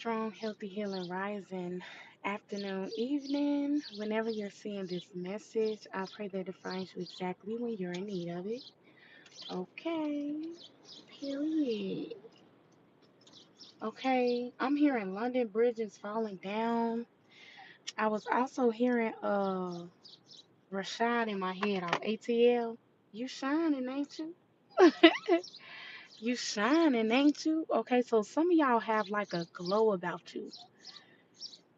strong, healthy, healing, rising, afternoon, evening. Whenever you're seeing this message, I pray that it finds you exactly when you're in need of it. Okay, period. Okay, I'm hearing London bridges falling down. I was also hearing Rashad in my head on ATL. You shining, ain't you? You shining, ain't you? Okay, so some of y'all have like a glow about you.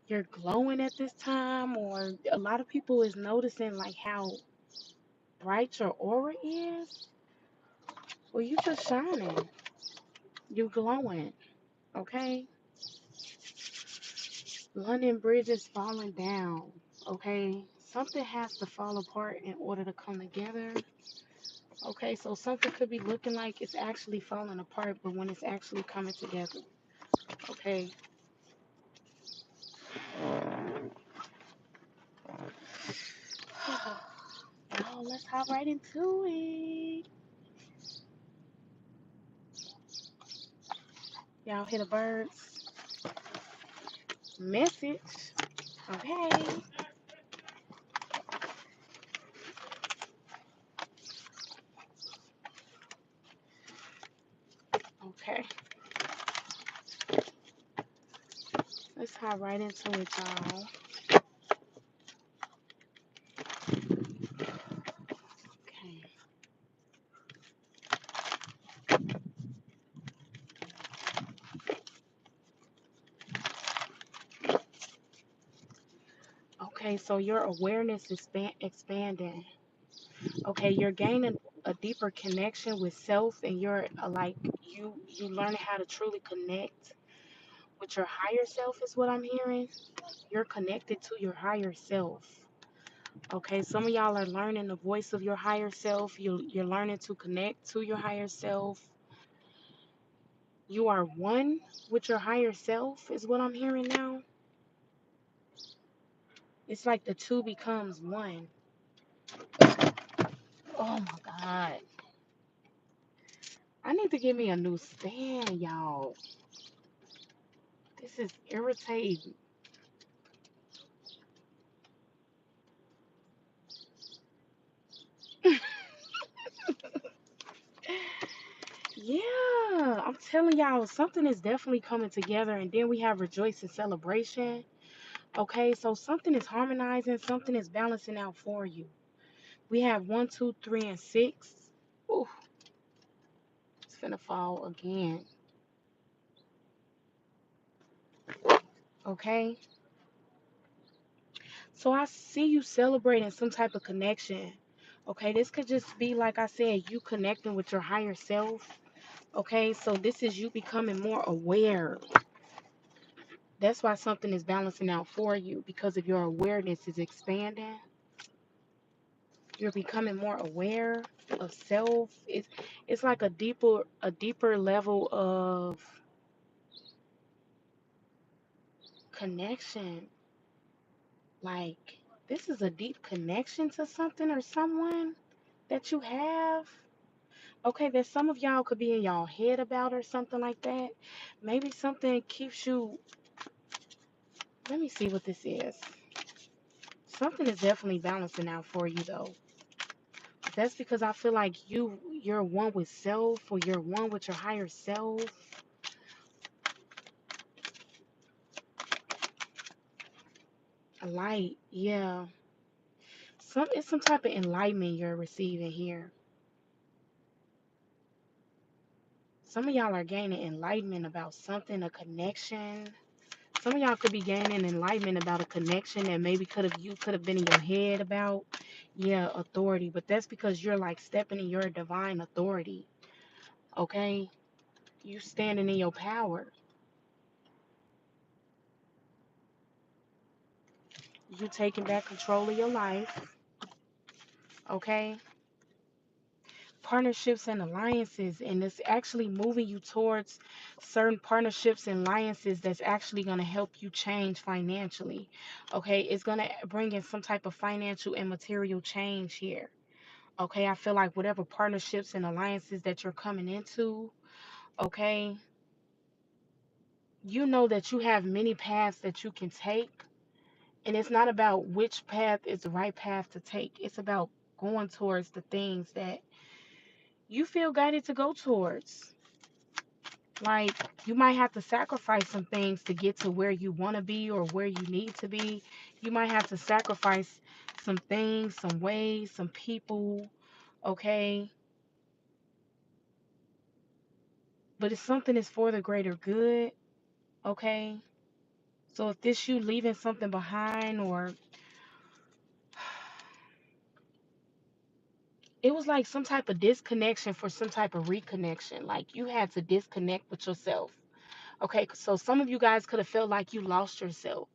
You're glowing at this time, or a lot of people is noticing like how bright your aura is. Well, you just shining. You glowing. Okay. London Bridge is falling down. Okay. Something has to fall apart in order to come together. Okay, so something could be looking like it's actually falling apart, but when it's actually coming together. Okay. Now let's hop right into it. Y'all hear the birds? Message. Okay. Okay. Let's hop right into it, y'all. Okay. Okay, so your awareness is expanding. Okay, you're gaining a deeper connection with self, and you're like you learning how to truly connect with your higher self is what I'm hearing. You're connected to your higher self. Okay, some of y'all are learning the voice of your higher self. You're learning to connect to your higher self. You are one with your higher self is what I'm hearing now. It's like the two becomes one. Oh my God. I need to get me a new stand, y'all. This is irritating. Yeah, I'm telling y'all, something is definitely coming together. And then we have rejoice and celebration. Okay, so something is harmonizing, something is balancing out for you. We have one, two, three, and six. Ooh, it's gonna fall again. Okay, so I see you celebrating some type of connection. Okay, this could just be, like I said, you connecting with your higher self. Okay, so this is you becoming more aware. That's why something is balancing out for you because of your awareness is expanding. You're becoming more aware of self. It's like a deeper level of connection. Like this is a deep connection to something or someone that you have. Okay, that some of y'all could be in y'all head about or something like that. Maybe something keeps you. Let me see what this is. Something is definitely balancing out for you though. That's because I feel like you're one with self, or you're one with your higher self. A light, yeah. It's some type of enlightenment you're receiving here. Some of y'all are gaining enlightenment about something, a connection. Some of y'all could be gaining enlightenment about a connection that maybe could have been in your head about. Yeah, authority. But that's because you're like stepping in your divine authority. Okay? You standing in your power. You taking back control of your life. Okay? Partnerships and alliances, and it's actually moving you towards certain partnerships and alliances that's actually going to help you change financially. Okay, it's going to bring in some type of financial and material change here. Okay, I feel like whatever partnerships and alliances that you're coming into, okay, you know that you have many paths that you can take, and it's not about which path is the right path to take. It's about going towards the things that you feel guided to go towards. Like, you might have to sacrifice some things to get to where you want to be or where you need to be. You might have to sacrifice some things, some ways, some people, okay? But it's something that's for the greater good, okay? So if this you leaving something behind, or it was like some type of disconnection for some type of reconnection. Like, you had to disconnect with yourself. Okay, so some of you guys could have felt like you lost yourself,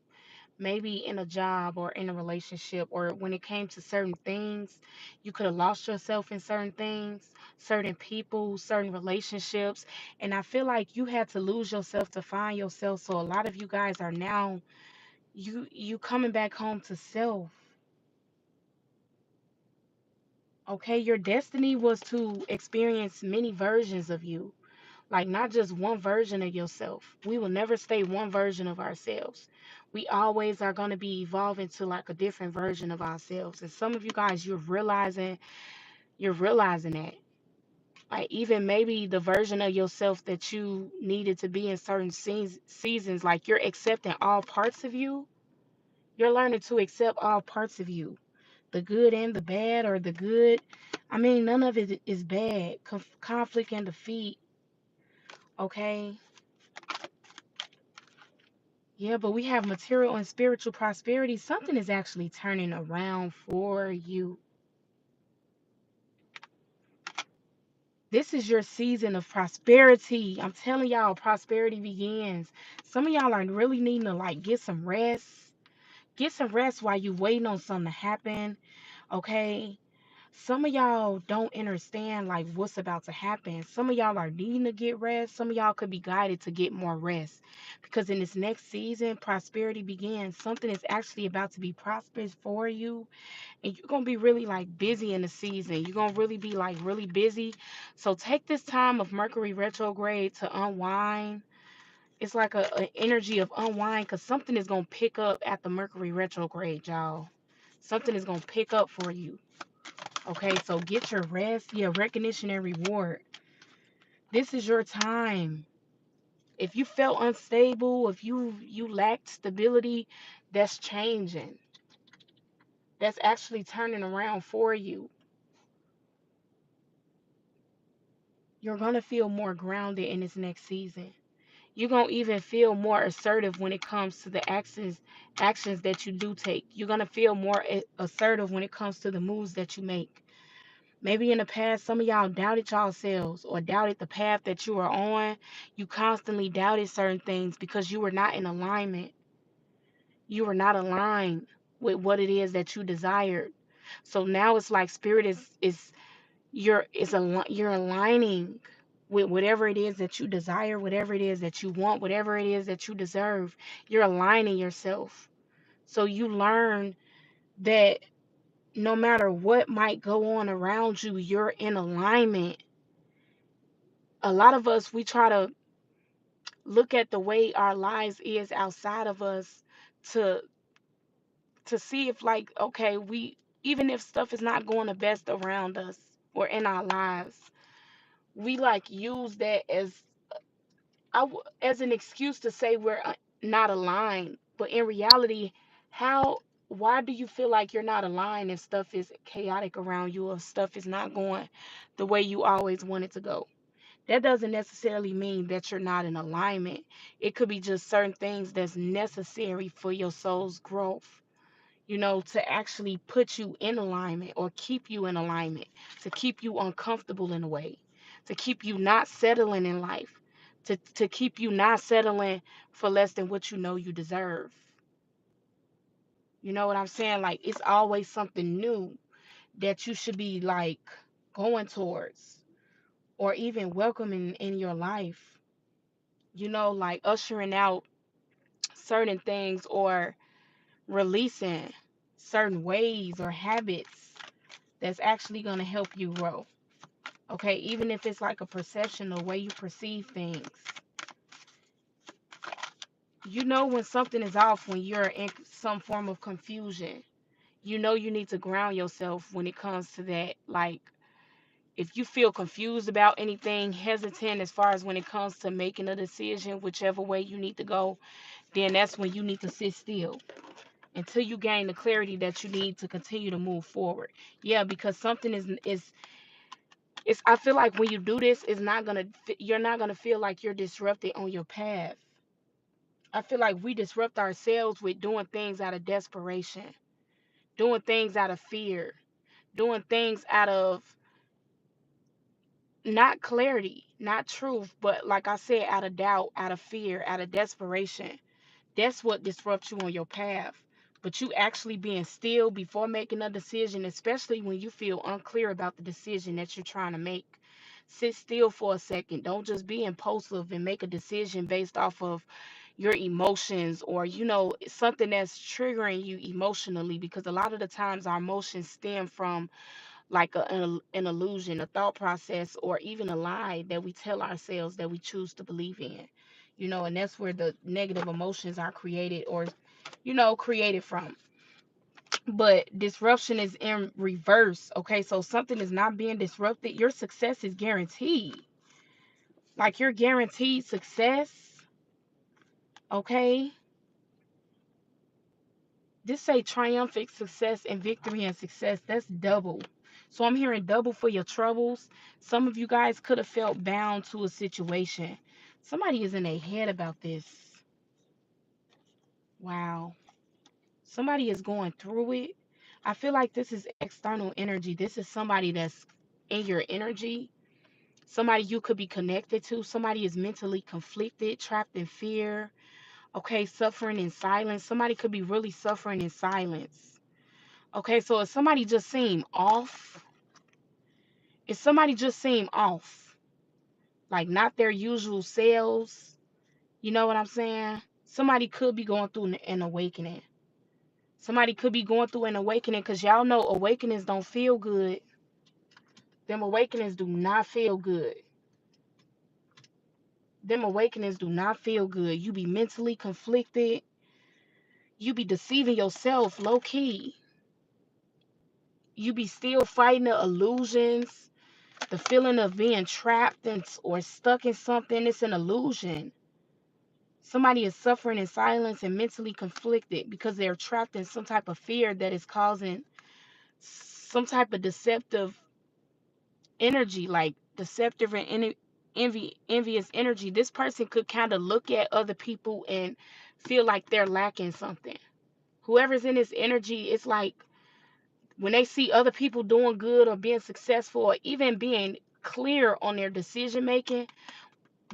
maybe in a job or in a relationship, or when it came to certain things, you could have lost yourself in certain things, certain people, certain relationships. And I feel like you had to lose yourself to find yourself. So a lot of you guys are now, you coming back home to self. Okay, your destiny was to experience many versions of you, like not just one version of yourself. We will never stay one version of ourselves. We always are going to be evolving to like a different version of ourselves. And some of you guys, you're realizing that. Like, even maybe the version of yourself that you needed to be in certain seasons, like you're accepting all parts of you. You're learning to accept all parts of you, the good and the bad, or the good. I mean, none of it is bad. Conflict and defeat, okay? Yeah, but we have material and spiritual prosperity. Something is actually turning around for you. This is your season of prosperity. I'm telling y'all, prosperity begins. Some of y'all are really needing to like get some rest. Get some rest while you waiting on something to happen. Okay? Some of y'all don't understand like what's about to happen. Some of y'all are needing to get rest. Some of y'all could be guided to get more rest. Because in this next season, prosperity begins. Something is actually about to be prosperous for you. And you're gonna be really like busy in the season. You're gonna really be like really busy. So take this time of Mercury retrograde to unwind. It's like a energy of unwind, because something is gonna pick up at the Mercury retrograde, y'all. Something is gonna pick up for you. Okay, so get your rest. Yeah, recognition and reward. This is your time. If you felt unstable, if you lacked stability, that's changing. That's actually turning around for you. You're gonna feel more grounded in this next season. You're gonna even feel more assertive when it comes to the actions that you do take. You're gonna feel more assertive when it comes to the moves that you make. Maybe in the past, some of y'all doubted yourselves or doubted the path that you were on. You constantly doubted certain things because you were not in alignment. You were not aligned with what it is that you desired. So now it's like spirit is you're aligning with whatever it is that you desire, whatever it is that you want, whatever it is that you deserve. You're aligning yourself. So you learn that no matter what might go on around you, you're in alignment. A lot of us, we try to look at the way our lives is outside of us to see if like, okay, we, even if stuff is not going the best around us or in our lives, we like use that as as an excuse to say we're not aligned. But in reality, how why do you feel like you're not aligned if stuff is chaotic around you, or stuff is not going the way you always want it to go? That doesn't necessarily mean that you're not in alignment. It could be just certain things that's necessary for your soul's growth, to actually put you in alignment or keep you in alignment, to keep you uncomfortable in a way, to keep you not settling in life, to keep you not settling for less than what you know you deserve. You know what I'm saying? Like, it's always something new that you should be like going towards or even welcoming in your life, like ushering out certain things or releasing certain ways or habits that's actually going to help you grow. Okay, even if it's like a perception, the way you perceive things. You know when something is off when you're in some form of confusion. You know you need to ground yourself when it comes to that. Like, if you feel confused about anything, hesitant as far as when it comes to making a decision, whichever way you need to go, then that's when you need to sit still until you gain the clarity that you need to continue to move forward. Yeah, because something is it's I feel like when you do this, it's not gonna you're not gonna feel like you're disrupted on your path. I feel like we disrupt ourselves with doing things out of desperation, doing things out of fear, doing things out of not clarity, not truth, but like I said, out of doubt, out of fear, out of desperation. That's what disrupts you on your path. But you actually being still before making a decision, especially when you feel unclear about the decision that you're trying to make. Sit still for a second. Don't just be impulsive and make a decision based off of your emotions or, something that's triggering you emotionally, because a lot of the times our emotions stem from like an illusion, a thought process, or even a lie that we tell ourselves that we choose to believe in. And that's where the negative emotions are created or, created from. But disruption is in reverse. Okay, so something is not being disrupted. Your success is guaranteed. Like, you're guaranteed success. Okay, this say triumphant success and victory and success. That's double. So I'm hearing double for your troubles. Some of you guys could have felt bound to a situation. Somebody is in their head about this. Wow. Somebody is going through it. I feel like this is external energy. This is somebody that's in your energy. Somebody you could be connected to. Somebody is mentally conflicted, trapped in fear. Okay, suffering in silence. Somebody could be really suffering in silence. Okay, so if somebody just seem off, if somebody just seem off, like not their usual selves, you know what I'm saying? Somebody could be going through an awakening. Somebody could be going through an awakening, because y'all know awakenings don't feel good. Them awakenings do not feel good. Them awakenings do not feel good. You be mentally conflicted. You be deceiving yourself low key. You be still fighting the illusions. The feeling of being trapped or stuck in something, it's an illusion. Somebody is suffering in silence and mentally conflicted because they're trapped in some type of fear that is causing some type of deceptive energy, like deceptive and envious energy. This person could kind of look at other people and feel like they're lacking something. Whoever's in this energy, it's like when they see other people doing good or being successful or even being clear on their decision making,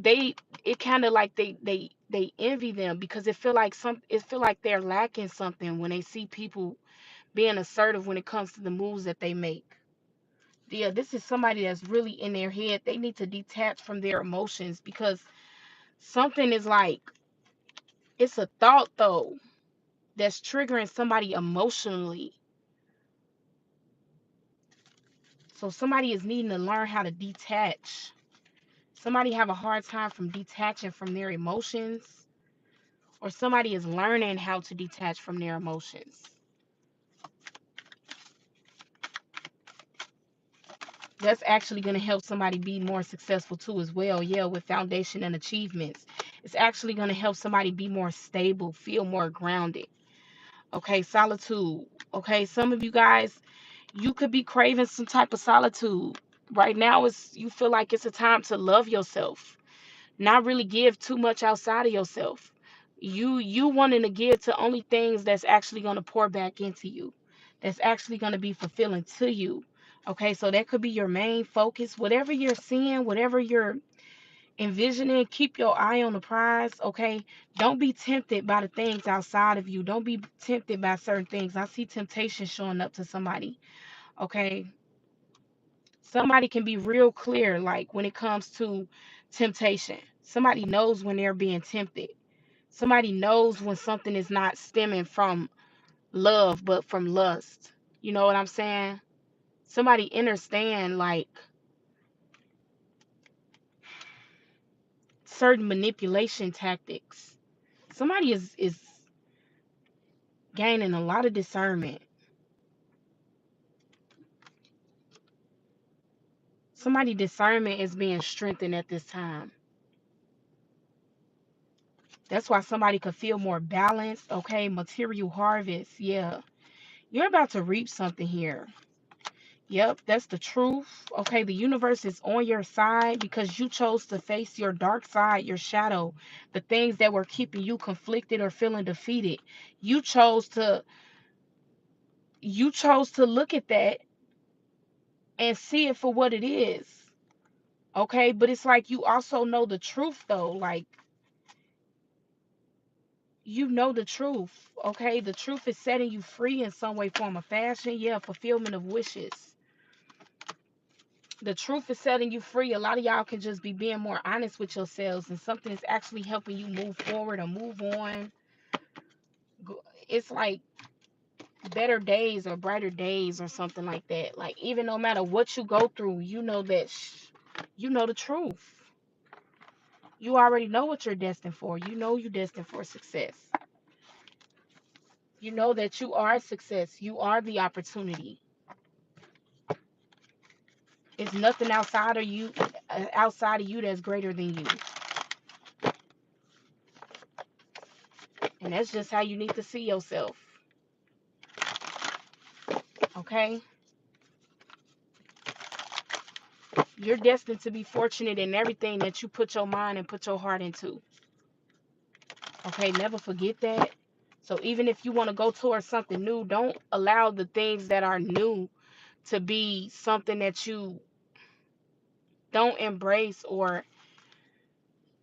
they it kind of like they envy them, because it feel like they're lacking something when they see people being assertive when it comes to the moves that they make. Yeah, this is somebody that's really in their head. They need to detach from their emotions, because something is like, it's a thought though that's triggering somebody emotionally. So somebody is needing to learn how to detach. Somebody have a hard time from detaching from their emotions, or somebody is learning how to detach from their emotions. That's actually going to help somebody be more successful too as well. Yeah, with foundation and achievements. It's actually going to help somebody be more stable, feel more grounded. Okay, solitude. Okay, some of you guys, you could be craving some type of solitude. Right now, you feel like it's a time to love yourself, not really give too much outside of yourself. You wanting to give to only things that's actually going to pour back into you, that's actually going to be fulfilling to you. Okay, so that could be your main focus. Whatever you're seeing, whatever you're envisioning, keep your eye on the prize. Okay, don't be tempted by the things outside of you. Don't be tempted by certain things. I see temptation showing up to somebody. Okay, somebody can be real clear, like when it comes to temptation. Somebody knows when they're being tempted. Somebody knows when something is not stemming from love but from lust. You know what I'm saying? Somebody understand like certain manipulation tactics. Somebody is gaining a lot of discernment. Somebody discernment is being strengthened at this time. That's why somebody could feel more balanced. Okay, material harvest. Yeah, you're about to reap something here. Yep, that's the truth. Okay, the universe is on your side because you chose to face your dark side, your shadow, the things that were keeping you conflicted or feeling defeated. You chose to look at that and see it for what it is. Okay, but it's like you also know the truth though. Like you know the truth. Okay, the truth is setting you free in some way, form, or fashion. Yeah, fulfillment of wishes. The truth is setting you free. A lot of y'all can just be being more honest with yourselves, and something is actually helping you move forward or move on. It's like better days or brighter days or something like that. Like even no matter what you go through, you know that you know the truth. You already know what you're destined for. You know you're destined for success. You know that you are a success. You are the opportunity. It's nothing outside of you that's greater than you. And that's just how you need to see yourself. Okay? You're destined to be fortunate in everything that you put your mind and put your heart into. Okay? Never forget that. So even if you want to go towards something new, don't allow the things that are new to be something that you don't embrace, or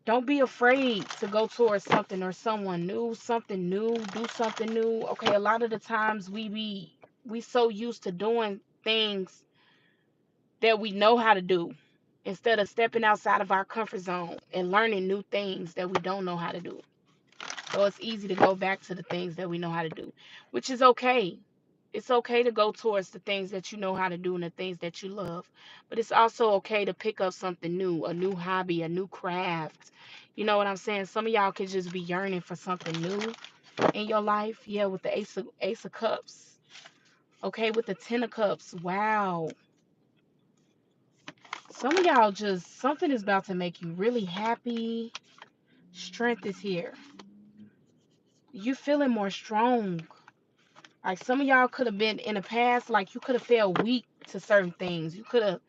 don't be afraid to go towards something or someone new, something new, do something new. Okay, a lot of the times we so used to doing things that we know how to do instead of stepping outside of our comfort zone and learning new things that we don't know how to do. So it's easy to go back to the things that we know how to do, which is okay. It's okay to go towards the things that you know how to do and the things that you love. But it's also okay to pick up something new, a new hobby, a new craft. You know what I'm saying? Some of y'all could just be yearning for something new in your life. Yeah, with the Ace of Cups. Okay, with the Ten of Cups. Wow. Some of y'all just, something is about to make you really happy. Strength is here. You feeling more strong. Like some of y'all could have been in the past, like you could have felt weak to certain things. You could have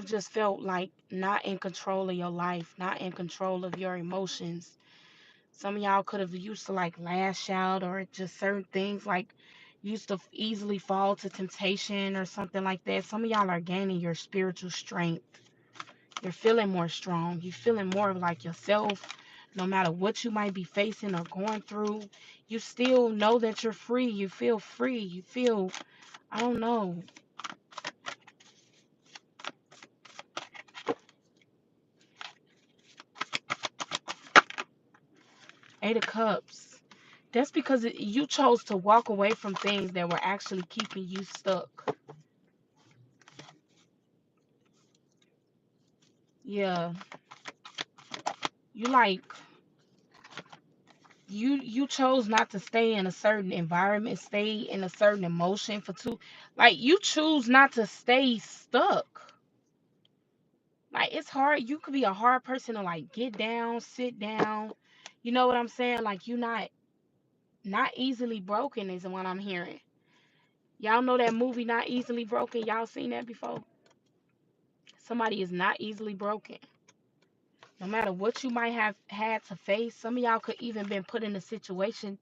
just felt like not in control of your life, not in control of your emotions. Some of y'all could have used to like lash out or just certain things, like used to easily fall to temptation or something like that. Some of y'all are gaining your spiritual strength. You're feeling more strong. You're feeling more like yourself. No matter what you might be facing or going through, you still know that you're free. You feel free. You feel, I don't know. Eight of Cups. That's because you chose to walk away from things that were actually keeping you stuck. Yeah. You like, you chose not to stay in a certain environment, stay in a certain emotion for too, like you choose not to stay stuck. Like it's hard. You could be a hard person to like get down, sit down. You know what I'm saying? Like you not easily broken is what I'm hearing. Y'all know that movie Not Easily Broken? Y'all seen that before? Somebody is not easily broken. No matter what you might have had to face, some of y'all could even been put in a situation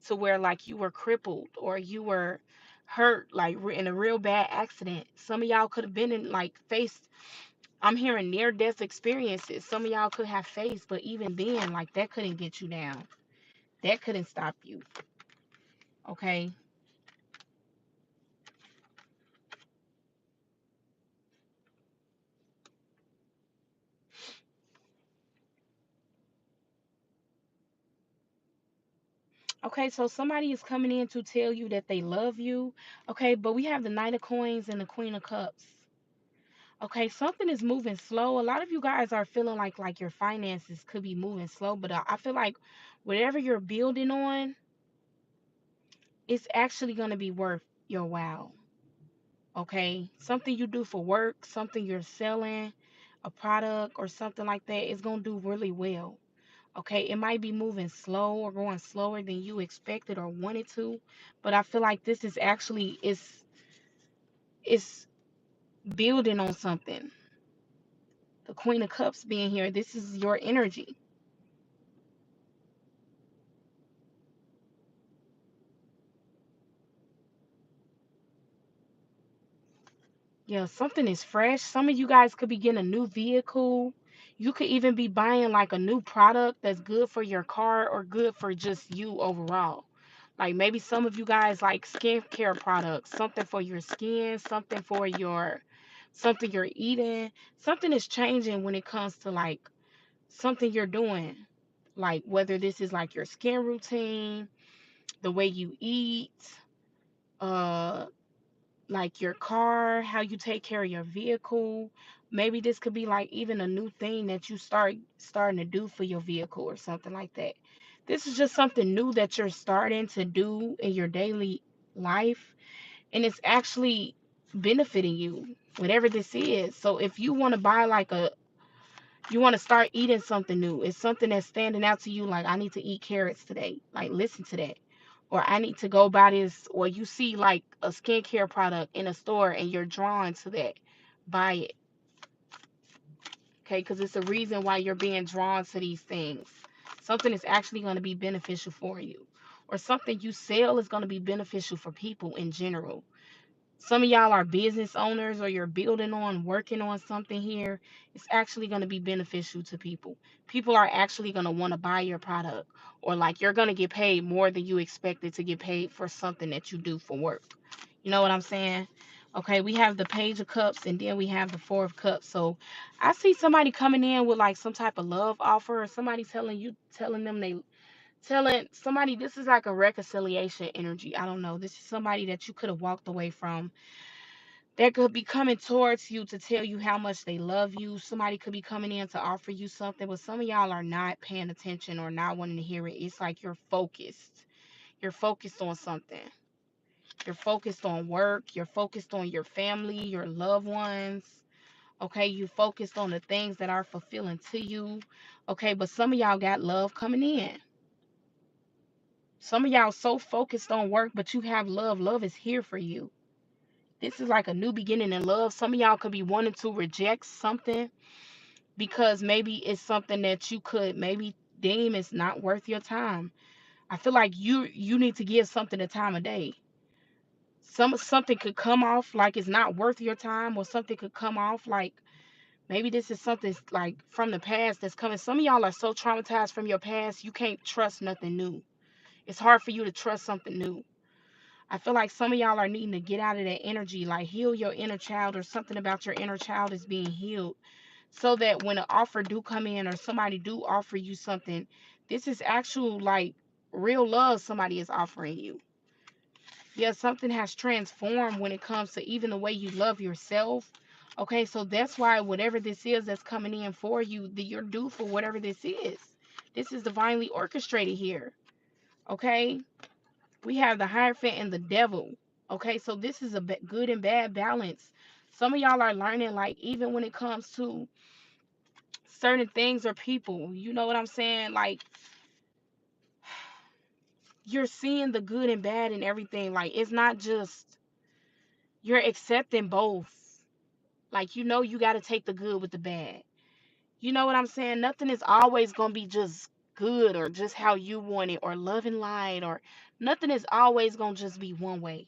to where like you were crippled or you were hurt like in a real bad accident. Some of y'all could have been in like faced, I'm hearing near death experiences. Some of y'all could have faced, but even then, like that couldn't get you down. That couldn't stop you. Okay. Okay, so somebody is coming in to tell you that they love you. Okay, but we have the Knight of Coins and the Queen of Cups. Okay, something is moving slow. A lot of you guys are feeling like your finances could be moving slow, but I feel like whatever you're building on, it's actually going to be worth your while. Okay, something you do for work, something you're selling, a product or something like that is going to do really well. Okay, it might be moving slow or going slower than you expected or wanted to, but I feel like this is actually it's building on something. The Queen of Cups being here, this is your energy. Yeah, something is fresh. Some of you guys could be getting a new vehicle. You could even be buying like a new product that's good for your car or good for just you overall. Like maybe some of you guys like skincare products, something for your skin, something for your something you're eating. Something is changing when it comes to like something you're doing. Like whether this is like your skin routine, the way you eat, uh like your car, how you take care of your vehicle. Maybe this could be like even a new thing that you starting to do for your vehicle or something like that. This is just something new that you're starting to do in your daily life, and it's actually benefiting you, whatever this is. So if you want to buy like a you want to start eating something new. It's something that's standing out to you, like I need to eat carrots today. Like listen to that. Or I need to go buy this, or you see like a skincare product in a store and you're drawn to that. Buy it. Okay, because it's a reason why you're being drawn to these things. Something is actually going to be beneficial for you. Or something you sell is going to be beneficial for people in general. Some of y'all are business owners or you're building on, working on something here. It's actually going to be beneficial to people. People are actually going to want to buy your product, or like you're going to get paid more than you expected to get paid for something that you do for work. You know what I'm saying? Okay, we have the Page of Cups and then we have the Four of Cups. So I see somebody coming in with like some type of love offer, or somebody telling them they telling somebody this is like a reconciliation energy. I don't know. This is somebody that you could have walked away from that could be coming towards you to tell you how much they love you. Somebody could be coming in to offer you something, but some of y'all are not paying attention or not wanting to hear it. It's like you're focused. You're focused on something. You're focused on work. You're focused on your family, your loved ones. Okay, you focused on the things that are fulfilling to you. Okay, but some of y'all got love coming in. Some of y'all so focused on work, but you have love. Love is here for you. This is like a new beginning in love. Some of y'all could be wanting to reject something because maybe it's something that you could maybe deem is not worth your time. I feel like you need to give something a time of day. Something could come off like it's not worth your time, or something could come off like maybe this is something like from the past that's coming. Some of y'all are so traumatized from your past, you can't trust nothing new. It's hard for you to trust something new. I feel like some of y'all are needing to get out of that energy, like heal your inner child, or something about your inner child is being healed, so that when an offer do come in or somebody do offer you something, this is actual like real love somebody is offering you. Yeah, something has transformed when it comes to even the way you love yourself. Okay, so that's why whatever this is that's coming in for you, that you're due for whatever this is. This is divinely orchestrated here. Okay, we have the Hierophant and the Devil. Okay, so this is a good and bad balance. Some of y'all are learning, like, even when it comes to certain things or people, you know what I'm saying? Like, you're seeing the good and bad and everything. Like, it's not just you're accepting both. Like, you got to take the good with the bad. You know what I'm saying? Nothing is always going to be just good or just how you want it or love and light, or nothing is always going to just be one way.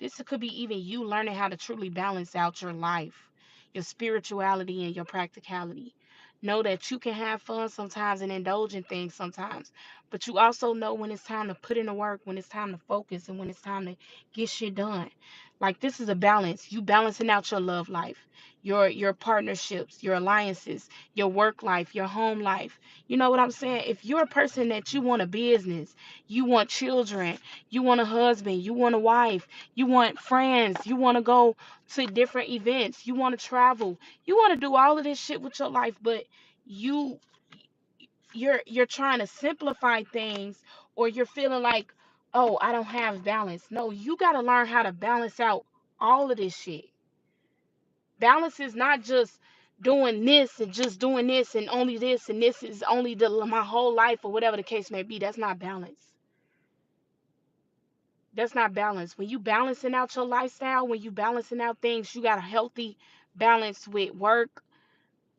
This could be even you learning how to truly balance out your life, your spirituality, and your practicality. Know that you can have fun sometimes and indulge in things sometimes, but you also know when it's time to put in the work, when it's time to focus, and when it's time to get shit done. Like, this is a balance. You balancing out your love life, your partnerships, your alliances, your work life, your home life. You know what I'm saying? If you're a person that you want a business, you want children, you want a husband, you want a wife, you want friends, you want to go to different events, you want to travel, you want to do all of this shit with your life, but you you're trying to simplify things, or you're feeling like, oh, I don't have balance. No, you got to learn how to balance out all of this shit. Balance is not just doing this and just doing this and only this and this is only my whole life, or whatever the case may be. That's not balance. That's not balance. When you balancing out your lifestyle, when you balancing out things, you got a healthy balance with work,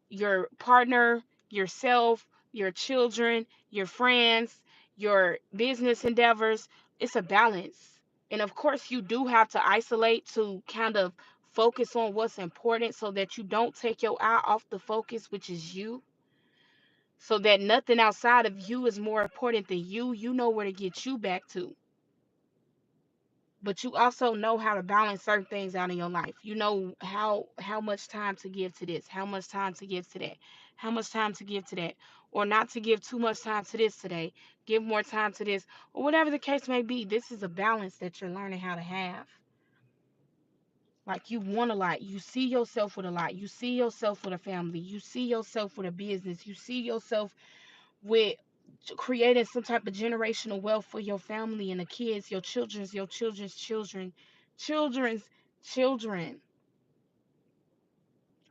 your partner, yourself, your children, your friends, your business endeavors. It's a balance. And of course, you do have to isolate to kind of focus on what's important so that you don't take your eye off the focus, which is you. So that nothing outside of you is more important than you. You know where to get you back to. But you also know how to balance certain things out in your life. You know how much time to give to this, how much time to give to that, how much time to give to that, or not to give too much time to this today, give more time to this, or whatever the case may be. This is a balance that you're learning how to have. Like, you want a lot, you see yourself with a lot, you see yourself with a family, you see yourself with a business, you see yourself with creating some type of generational wealth for your family and the kids, your children's children, children's children.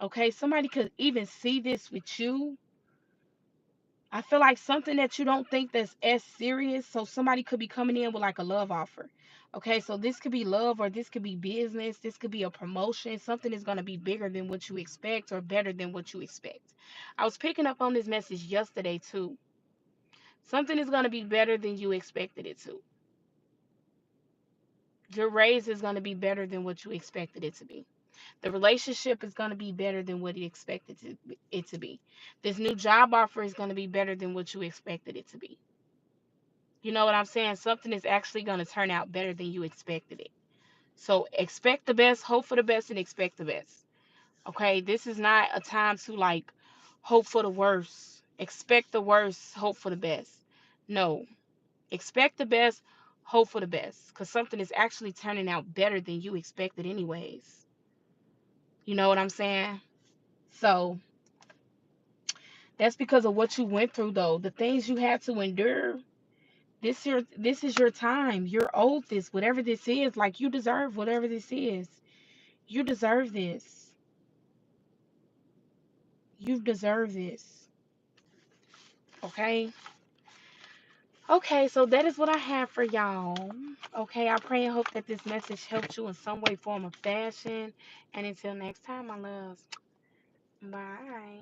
Okay, somebody could even see this with you. I feel like something that you don't think that's as serious. So somebody could be coming in with like a love offer. Okay, so this could be love, or this could be business, this could be a promotion. Something is going to be bigger than what you expect, or better than what you expect. I was picking up on this message yesterday too. Something is going to be better than you expected it to. Your raise is going to be better than what you expected it to be. The relationship is going to be better than what you expected it to be. This new job offer is going to be better than what you expected it to be. You know what I'm saying? Something is actually going to turn out better than you expected it. So expect the best, hope for the best, and expect the best. Okay? This is not a time to like hope for the worst. Expect the worst, hope for the best. No. Expect the best, hope for the best. Because something is actually turning out better than you expected, anyways. You know what I'm saying? So that's because of what you went through, though. The things you had to endure. This is your time. You're owed this, whatever this is. Like, you deserve whatever this is. You deserve this. You deserve this. Okay? Okay, so that is what I have for y'all. Okay, I pray and hope that this message helped you in some way, form, or fashion. And until next time, my loves. Bye.